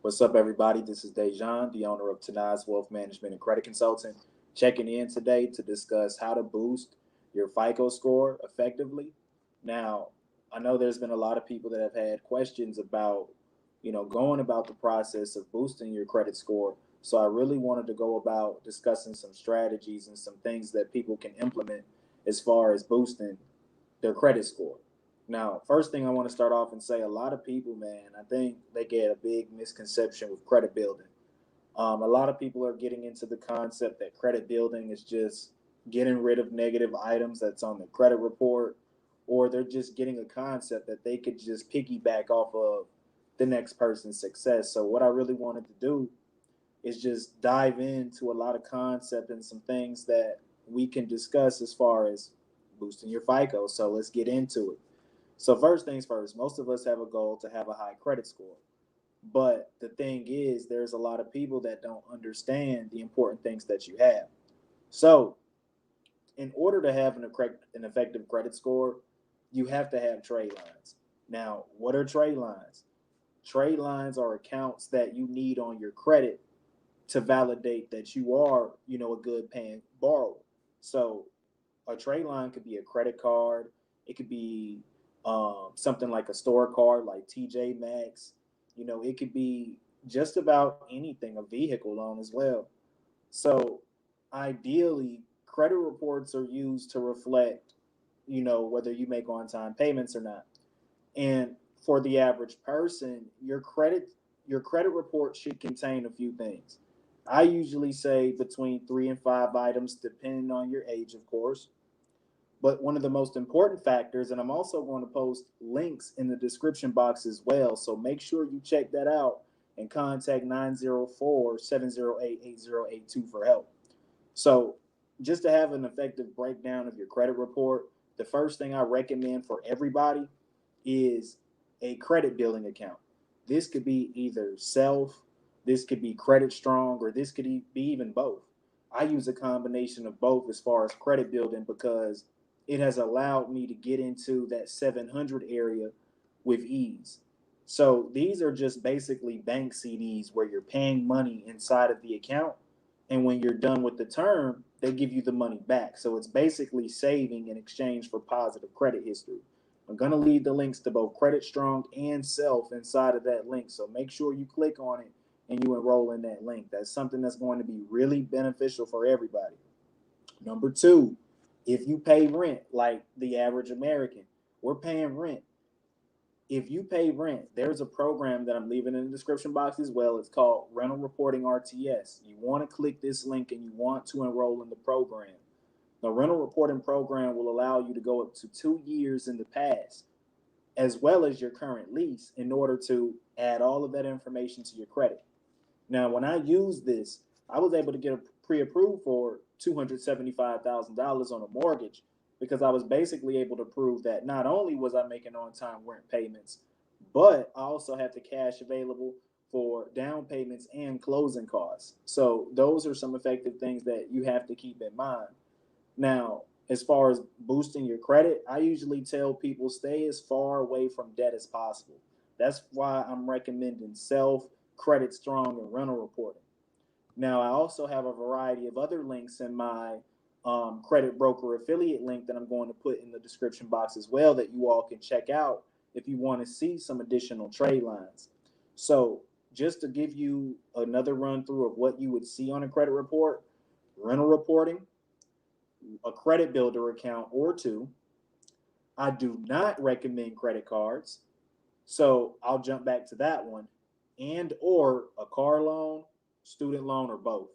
What's up, everybody? This is Da'zjon, the owner of Tinae's Wealth Management and Credit Consulting, checking in today to discuss how to boost your FICO score effectively. Now, I know there's been a lot of people that have had questions about, going about the process of boosting your credit score. So I really wanted to go about discussing some strategies and some things that people can implement as far as boosting their credit score. Now, first thing I want to start off and say, a lot of people, man, I think they get a big misconception with credit building. A lot of people are getting into the concept that credit building is just getting rid of negative items that's on the credit report, or they're just getting a concept that they could just piggyback off of the next person's success. So, what I really wanted to do is just dive into a lot of concept and some things that we can discuss as far as boosting your FICO. So, let's get into it. So first things first, most of us have a goal to have a high credit score. But the thing is, there's a lot of people that don't understand the important things that you have. So in order to have an effective credit score, you have to have trade lines. Now, what are trade lines? Trade lines are accounts that you need on your credit to validate that you are, a good paying borrower. So a trade line could be a credit card. It could be something like a store card, like TJ Maxx. It could be just about anything, a vehicle loan as well. So, ideally, credit reports are used to reflect, whether you make on time payments or not. And for the average person, your credit report should contain a few things. I usually say between 3 and 5 items, depending on your age, of course. But one of the most important factors, and I'm also going to post links in the description box as well. So make sure you check that out and contact 904-708-8082 for help. So just to have an effective breakdown of your credit report, the first thing I recommend for everybody is a credit building account. This could be either self, this could be credit strong, or this could be even both. I use a combination of both as far as credit building because it has allowed me to get into that 700 area with ease. So these are just basically bank CDs where you're paying money inside of the account. And when you're done with the term, they give you the money back. So it's basically saving in exchange for positive credit history. I'm going to leave the links to both Credit Strong and Self inside of that link. So make sure you click on it and you enroll in that link. That's something that's going to be really beneficial for everybody. Number two, if you pay rent like the average American, we're paying rent. If you pay rent, there's a program that I'm leaving in the description box as well. It's called Rental Reporting RTS. You want to click this link and you want to enroll in the program. The rental reporting program will allow you to go up to 2 years in the past, as well as your current lease, in order to add all of that information to your credit. Now, when I used this, I was able to get pre-approved for $275,000 on a mortgage because I was basically able to prove that not only was I making on-time rent payments, but I also had the cash available for down payments and closing costs. So those are some effective things that you have to keep in mind. Now, as far as boosting your credit, I usually tell people stay as far away from debt as possible. That's why I'm recommending self, credit strong, and rental reporting. Now, I also have a variety of other links in my credit broker affiliate link that I'm going to put in the description box as well that you all can check out if you want to see some additional trade lines. So, just to give you another run through of what you would see on a credit report, rental reporting, a credit builder account or two. I do not recommend credit cards. So I'll jump back to that one, and or a car loan, student loan, or both.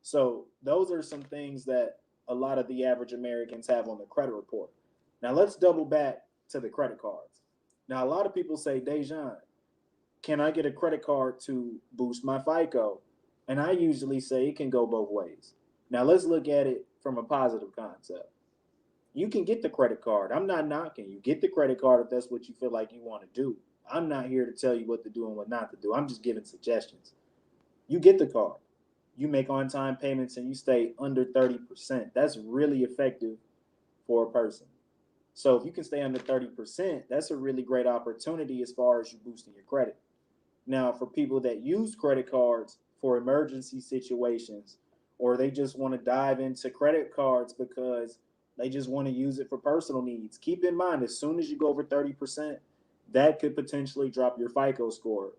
So those are some things that a lot of the average Americans have on the credit report. Now let's double back to the credit cards. Now a lot of people say, Da'zjon, can I get a credit card to boost my FICO? And I usually say it can go both ways. Now let's look at it from a positive concept. You can get the credit card. I'm not knocking you. Get the credit card if that's what you feel like you want to do. I'm not here to tell you what to do and what not to do. I'm just giving suggestions. You get the card. You make on time payments and you stay under 30%. That's really effective for a person. So if you can stay under 30%, that's a really great opportunity as far as you boosting your credit. Now, for people that use credit cards for emergency situations, or they just want to dive into credit cards because they just want to use it for personal needs, keep in mind, as soon as you go over 30%, that could potentially drop your FICO score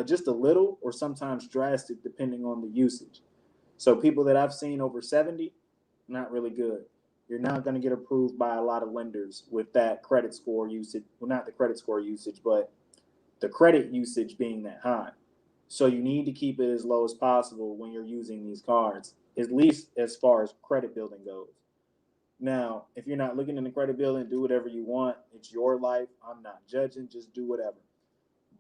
just a little or sometimes drastic depending on the usage. So people that I've seen over 70, not really good. You're not going to get approved by a lot of lenders with that credit score usage. Well, not the credit score usage, but the credit usage being that high. So you need to keep it as low as possible when you're using these cards, at least as far as credit building goes. Now, if you're not looking into credit building, do whatever you want. It's your life. I'm not judging. Just do whatever.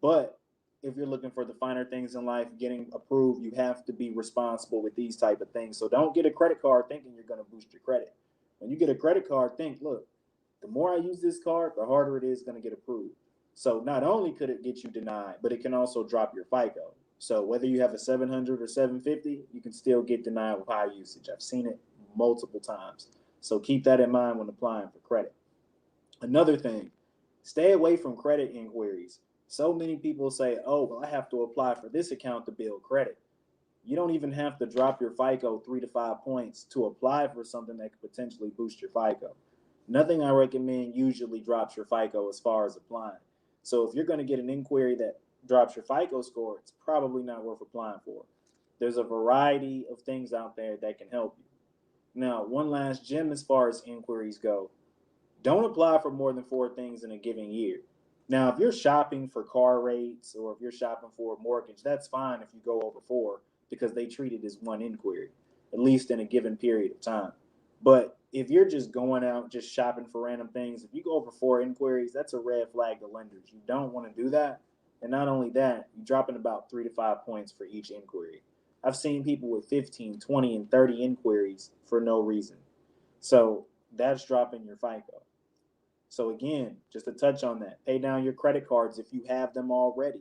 But if you're looking for the finer things in life, getting approved, you have to be responsible with these type of things. So don't get a credit card thinking you're going to boost your credit. When you get a credit card, think, look, the more I use this card, the harder it is going to get approved. So not only could it get you denied, but it can also drop your FICO. So whether you have a 700 or 750, you can still get denied with high usage. I've seen it multiple times. So keep that in mind when applying for credit. Another thing, stay away from credit inquiries. So many people say, oh, well, I have to apply for this account to build credit. You don't even have to drop your FICO 3 to 5 points to apply for something that could potentially boost your FICO. Nothing I recommend usually drops your FICO as far as applying. So if you're going to get an inquiry that drops your FICO score, it's probably not worth applying for. There's a variety of things out there that can help you. Now, one last gem as far as inquiries go. Don't apply for more than 4 things in a given year. Now, if you're shopping for car rates or if you're shopping for a mortgage, that's fine if you go over 4 because they treat it as one inquiry, at least in a given period of time. But if you're just going out, just shopping for random things, if you go over 4 inquiries, that's a red flag to lenders. You don't want to do that. And not only that, you're dropping about 3 to 5 points for each inquiry. I've seen people with 15, 20, and 30 inquiries for no reason. So that's dropping your FICO. So again, just to touch on that, pay down your credit cards if you have them already.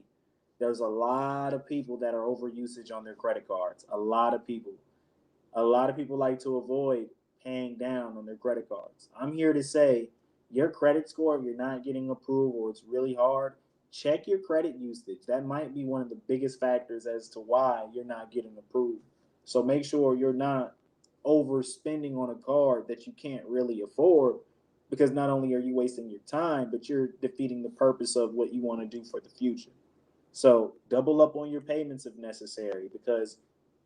There's a lot of people that are over usage on their credit cards. A lot of people. A lot of people like to avoid paying down on their credit cards. I'm here to say your credit score, if you're not getting approved or it's really hard, check your credit usage. That might be one of the biggest factors as to why you're not getting approved. So make sure you're not overspending on a card that you can't really afford, because not only are you wasting your time, but you're defeating the purpose of what you want to do for the future. So double up on your payments if necessary, because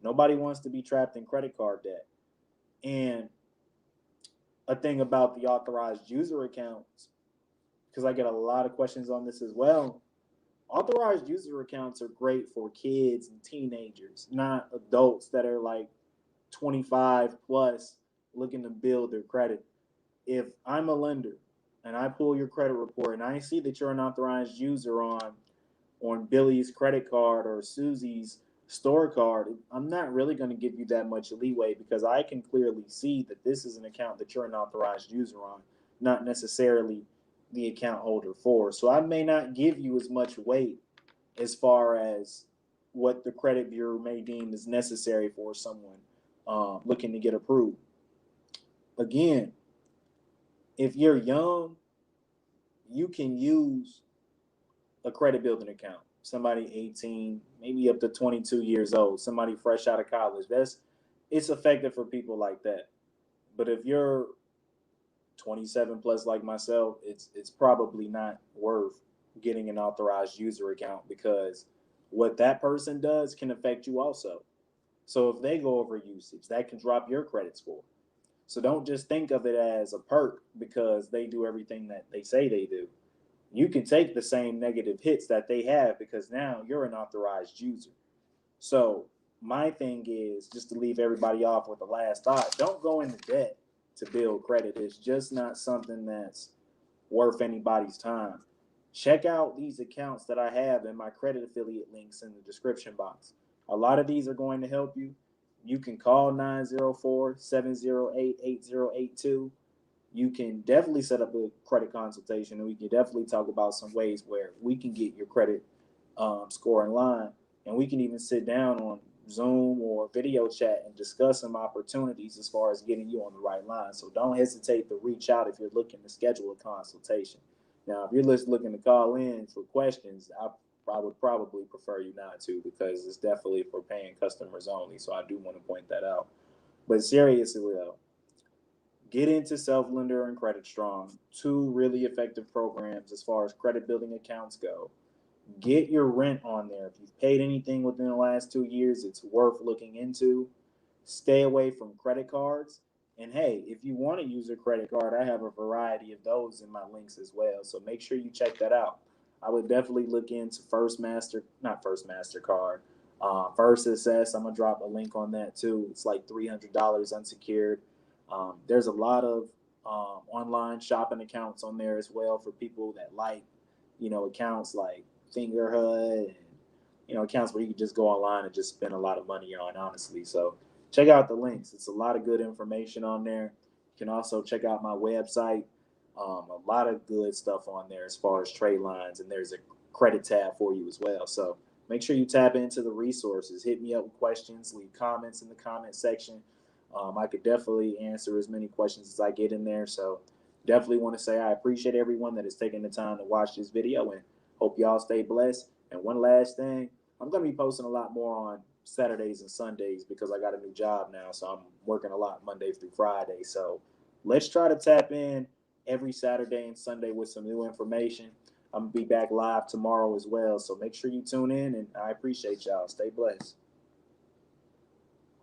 nobody wants to be trapped in credit card debt. And a thing about the authorized user accounts, because I get a lot of questions on this as well. Authorized user accounts are great for kids and teenagers, not adults that are like 25 plus looking to build their credit. If I'm a lender and I pull your credit report and I see that you're an authorized user on Billy's credit card or Susie's store card, I'm not really going to give you that much leeway, because I can clearly see that this is an account that you're an authorized user on, not necessarily the account holder for. So I may not give you as much weight as far as what the credit bureau may deem is necessary for someone looking to get approved. Again, if you're young, you can use a credit building account. Somebody 18, maybe up to 22 years old, somebody fresh out of college. It's effective for people like that. But if you're 27 plus like myself, it's probably not worth getting an authorized user account, because what that person does can affect you also. So if they go over usage, that can drop your credit score. So don't just think of it as a perk because they do everything that they say they do. You can take the same negative hits that they have because now you're an authorized user. So my thing is, just to leave everybody off with the last thought, don't go into debt to build credit. It's just not something that's worth anybody's time. Check out these accounts that I have in my credit affiliate links in the description box. A lot of these are going to help you. You can call 904-708-8082. You can definitely set up a credit consultation, and we can definitely talk about some ways where we can get your credit score in line. And we can even sit down on Zoom or video chat and discuss some opportunities as far as getting you on the right line. So don't hesitate to reach out if you're looking to schedule a consultation. Now, if you're just looking to call in for questions, I would probably prefer you not to, because it's definitely for paying customers only. So I do want to point that out. But seriously though, get into SelfLender and Credit Strong, two really effective programs as far as credit building accounts go. Get your rent on there. If you've paid anything within the last 2 years, it's worth looking into. Stay away from credit cards. And hey, if you want to use a credit card, I have a variety of those in my links as well. So make sure you check that out. I would definitely look into First MasterCard, First Assess. I'm gonna drop a link on that too. It's like $300 unsecured. There's a lot of online shopping accounts on there as well for people that like, accounts like Fingerhood, and accounts where you can just go online and just spend a lot of money on, honestly. So check out the links. It's a lot of good information on there. You can also check out my website. A lot of good stuff on there as far as trade lines, and there's a credit tab for you as well. So make sure you tap into the resources. Hit me up with questions, leave comments in the comment section. I could definitely answer as many questions as I get in there. So definitely want to say I appreciate everyone that is taking the time to watch this video, and hope y'all stay blessed. And one last thing, I'm going to be posting a lot more on Saturdays and Sundays because I got a new job now. So I'm working a lot Monday through Friday. So let's try to tap in every Saturday and Sunday with some new information. I'm going to be back live tomorrow as well. So make sure you tune in, and I appreciate y'all. Stay blessed.